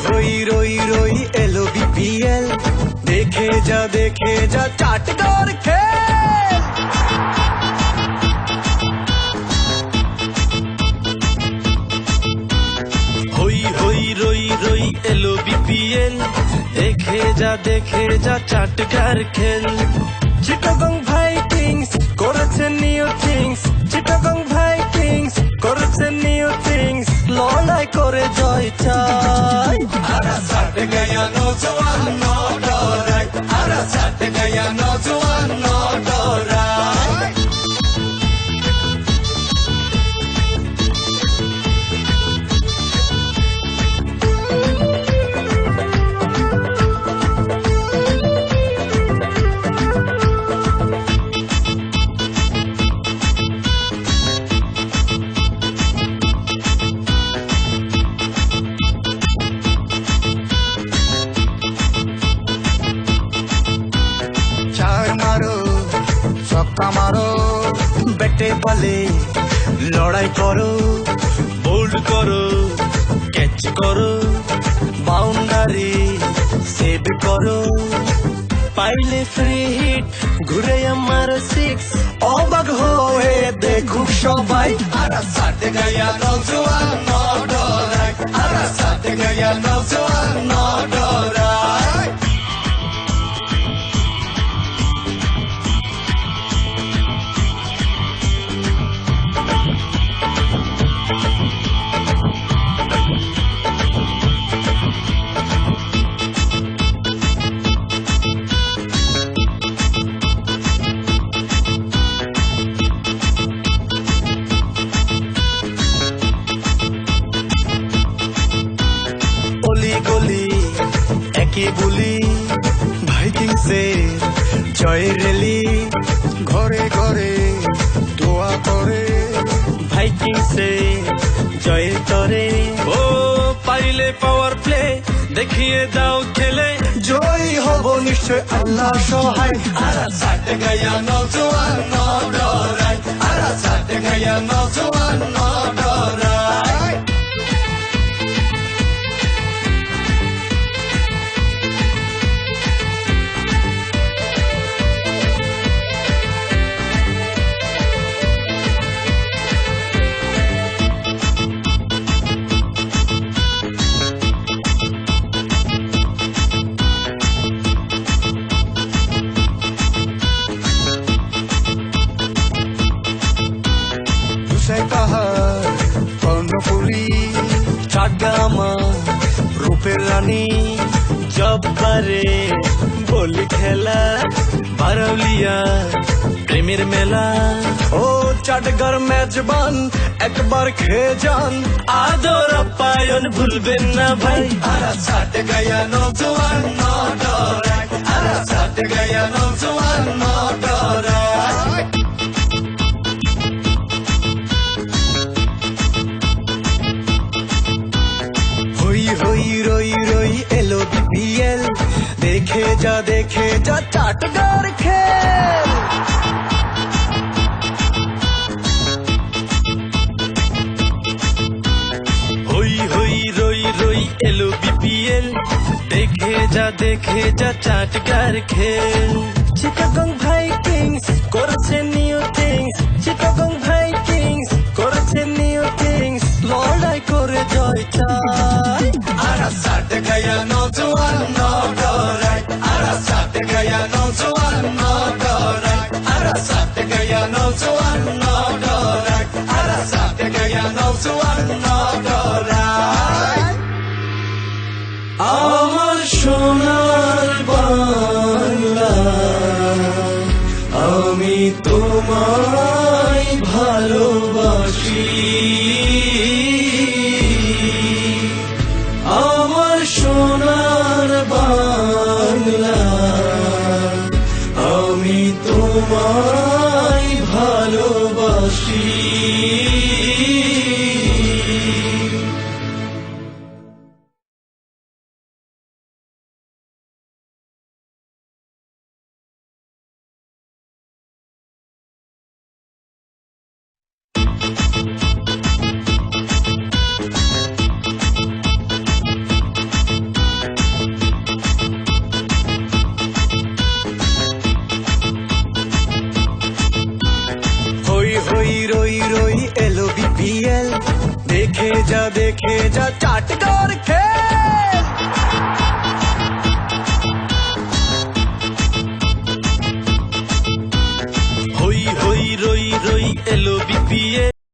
হই রই রই এলো বিপিএল, দেখে যা চাটগার খেল। হই হই রই রই এলো বিপিএল, দেখে যা চাটগার খেল। চিটাগং ভাইকিংস করেছে নিউ থিংস, চিটাগং ভাইকিংস করেছে নিউ থিংস, লড়াই করে জয় চাই। আরা সাট গয়া নৌজওয়ান নো ডরাই, আরা সাট গয়া নৌজওয়ান নো ডরাই। ছক্কা মারো, ব্যাটে বলে লড়াই করো, বোল্ড করো, ক্যাচ করো, বাউন্ডারি সেভ করো, পাইলে ফ্রি হিট ঘুরে আমার সিক্স, অবাক হয়ে দেখুক সবাই। আরা সাট গয়া নৌজওয়ান নো ডরাই, আরা সাট গয়া নৌজওয়ান নো ডরাই। অলি গলি একই বলি, ভাইকিংসের জয়ের রেলি, ঘরে ঘরে দোয়া করে, ভাইকিংসের জয়ের তরে। ও পাইলে পাওয়ার প্লে দেখিয়ে দাও খেলে, জয় হব নিশ্চয় আল্লাহ সহায়। আরা সাট গয়া নৌজওয়ান নো ডরাই, আরা সাট গয়া নৌজওয়ান নো ডরাই। পাহাড় কর্ণফুলী, চাটগামা রূপের রানী, জব্বারে বলি খেলা, বারৌলিয়া প্রেমের মেলা। ও চাটগার মেজবান একবার খেয়ে যান, আদর আপ্যায়ন ভুলবেন না ভাই। আরা সাট গয়া নৌজওয়ান নো ডরাই, আরা সাট গয়া নৌজওয়ান নো ডরাই। হই হই রই রই এলো বিপিএল, দেখে যা চাটগার খেল। হই হই রই রই এলো বিপিএল, দেখে যা চাটগার খেল। চিটাগং ভাইকিংস করেছে নিউ থিংস, চিটাগং ভাইকিংস করেছে নিউ থিংস, লড়াই করে জয় চাই। আরা সাট গয়া নৌজওয়ান নো ডরাই, আরা সাট গয়া নৌজওয়ান নো ডরাই, আরা সাট গয়া নৌজওয়ান নো ডরাই, আরা সাট গয়া নৌজওয়ান নো ডরাই। আমার সোনার বাংলা, আমি তোমায় ভালোবাসি। আমার সোনার বাংলা, আমি তোমায় ভালোবাসি। দেখে যা চাট গো